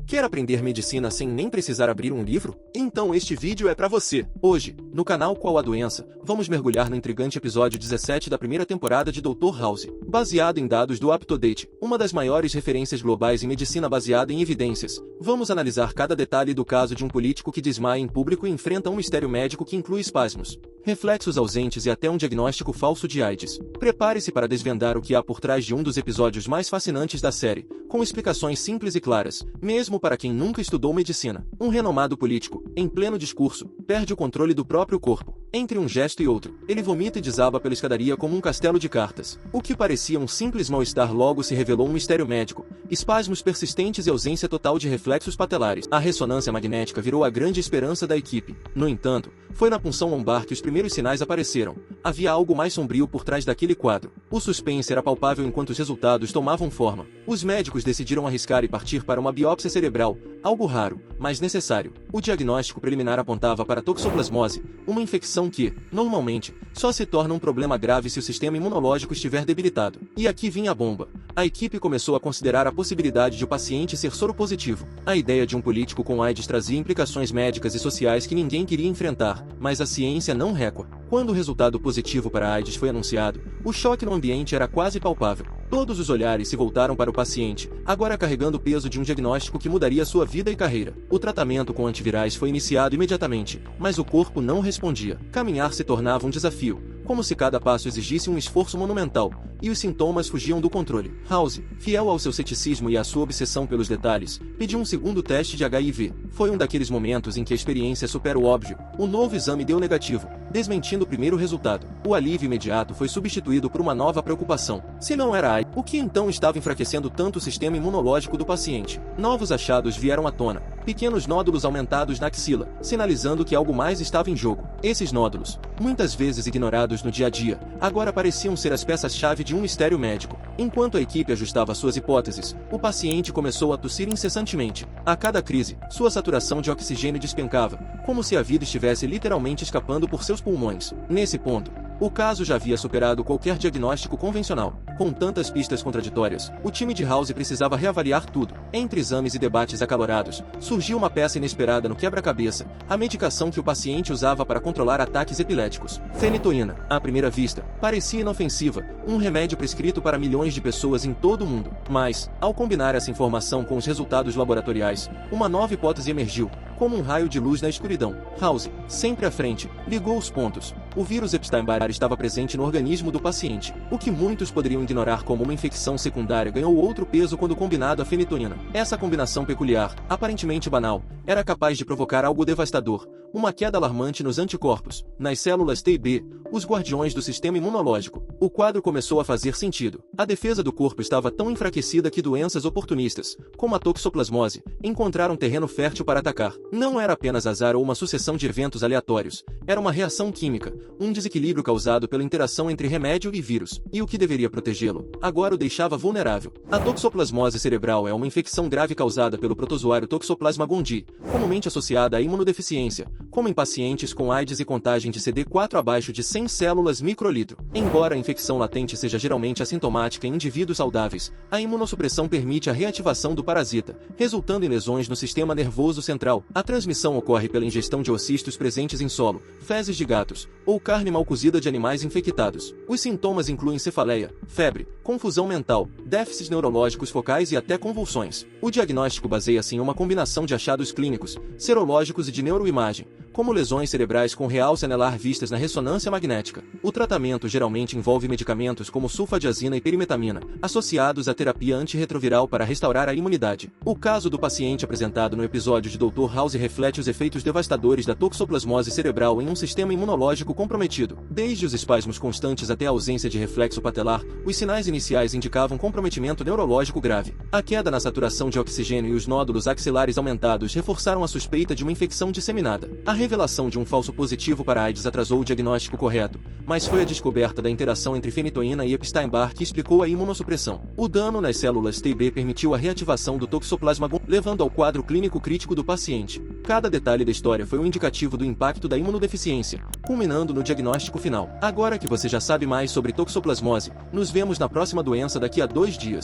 Quer aprender medicina sem nem precisar abrir um livro? Então este vídeo é para você. Hoje, no canal Qual a Doença, vamos mergulhar no intrigante episódio 17 da primeira temporada de Dr. House. Baseado em dados do UpToDate, uma das maiores referências globais em medicina baseada em evidências, vamos analisar cada detalhe do caso de um político que desmaia em público e enfrenta um mistério médico que inclui espasmos, reflexos ausentes e até um diagnóstico falso de AIDS. Prepare-se para desvendar o que há por trás de um dos episódios mais fascinantes da série, com explicações simples e claras, mesmo para quem nunca estudou medicina. Um renomado político, em pleno discurso, perde o controle do próprio corpo. Entre um gesto e outro, ele vomita e desaba pela escadaria como um castelo de cartas. O que parecia um simples mal-estar logo se revelou um mistério médico, espasmos persistentes e ausência total de reflexos patelares. A ressonância magnética virou a grande esperança da equipe. No entanto, foi na punção lombar que os primeiros sinais apareceram. Havia algo mais sombrio por trás daquele quadro. O suspense era palpável enquanto os resultados tomavam forma. Os médicos decidiram arriscar e partir para uma biópsia cerebral, algo raro, mas necessário. O diagnóstico preliminar apontava para toxoplasmose, uma infecção que, normalmente, só se torna um problema grave se o sistema imunológico estiver debilitado. E aqui vinha a bomba. A equipe começou a considerar a possibilidade de o paciente ser soropositivo. A ideia de um político com AIDS trazia implicações médicas e sociais que ninguém queria enfrentar, mas a ciência não recua. Quando o resultado positivo para a AIDS foi anunciado, o choque no ambiente era quase palpável. Todos os olhares se voltaram para o paciente, agora carregando o peso de um diagnóstico que mudaria sua vida e carreira. O tratamento com antivirais foi iniciado imediatamente, mas o corpo não respondia. Caminhar se tornava um desafio, como se cada passo exigisse um esforço monumental, e os sintomas fugiam do controle. House, fiel ao seu ceticismo e à sua obsessão pelos detalhes, pediu um segundo teste de HIV. Foi um daqueles momentos em que a experiência supera o óbvio. O novo exame deu negativo, desmentindo o primeiro resultado. O alívio imediato foi substituído por uma nova preocupação. Se não era AIDS, o que então estava enfraquecendo tanto o sistema imunológico do paciente? Novos achados vieram à tona. Pequenos nódulos aumentados na axila, sinalizando que algo mais estava em jogo. Esses nódulos, muitas vezes ignorados no dia a dia, agora pareciam ser as peças-chave de um mistério médico. Enquanto a equipe ajustava suas hipóteses, o paciente começou a tossir incessantemente. A cada crise, sua saturação de oxigênio despencava, como se a vida estivesse literalmente escapando por seus pulmões. Nesse ponto, o caso já havia superado qualquer diagnóstico convencional. Com tantas pistas contraditórias, o time de House precisava reavaliar tudo. Entre exames e debates acalorados, surgiu uma peça inesperada no quebra-cabeça, a medicação que o paciente usava para controlar ataques epiléticos. Fenitoína, à primeira vista, parecia inofensiva, um remédio prescrito para milhões de pessoas em todo o mundo. Mas, ao combinar essa informação com os resultados laboratoriais, uma nova hipótese emergiu, como um raio de luz na escuridão. House, sempre à frente, ligou os pontos. O vírus Epstein-Barr estava presente no organismo do paciente. O que muitos poderiam ignorar como uma infecção secundária ganhou outro peso quando combinado à fenitoína. Essa combinação peculiar, aparentemente banal, era capaz de provocar algo devastador, uma queda alarmante nos anticorpos, nas células T e B, os guardiões do sistema imunológico. O quadro começou a fazer sentido. A defesa do corpo estava tão enfraquecida que doenças oportunistas, como a toxoplasmose, encontraram terreno fértil para atacar. Não era apenas azar ou uma sucessão de eventos aleatórios, era uma reação química, um desequilíbrio causado pela interação entre remédio e vírus, e o que deveria protegê-lo, agora o deixava vulnerável. A toxoplasmose cerebral é uma infecção grave causada pelo protozoário Toxoplasma gondii, comumente associada à imunodeficiência, como em pacientes com AIDS e contagem de CD4 abaixo de 100 células microlitro. Embora a infecção latente seja geralmente assintomática em indivíduos saudáveis, a imunossupressão permite a reativação do parasita, resultando em lesões no sistema nervoso central. A transmissão ocorre pela ingestão de ocistos presentes em solo, fezes de gatos, ou carne mal cozida de animais infectados. Os sintomas incluem cefaleia, febre, confusão mental, déficits neurológicos focais e até convulsões. O diagnóstico baseia-se em uma combinação de achados clínicos, serológicos e de neuroimagem, como lesões cerebrais com realce anelar vistas na ressonância magnética. O tratamento geralmente envolve medicamentos como sulfadiazina e perimetamina, associados à terapia antirretroviral para restaurar a imunidade. O caso do paciente apresentado no episódio de Dr. House reflete os efeitos devastadores da toxoplasmose cerebral em um sistema imunológico comprometido. Desde os espasmos constantes até a ausência de reflexo patelar, os sinais iniciais indicavam comprometimento neurológico grave. A queda na saturação de oxigênio e os nódulos axilares aumentados reforçaram a suspeita de uma infecção disseminada. A revelação de um falso positivo para AIDS atrasou o diagnóstico correto, mas foi a descoberta da interação entre fenitoína e Epstein-Barr que explicou a imunossupressão. O dano nas células T e B permitiu a reativação do toxoplasma gondii, levando ao quadro clínico crítico do paciente. Cada detalhe da história foi um indicativo do impacto da imunodeficiência, culminando no diagnóstico final. Agora que você já sabe mais sobre toxoplasmose, nos vemos na próxima doença daqui a 2 dias.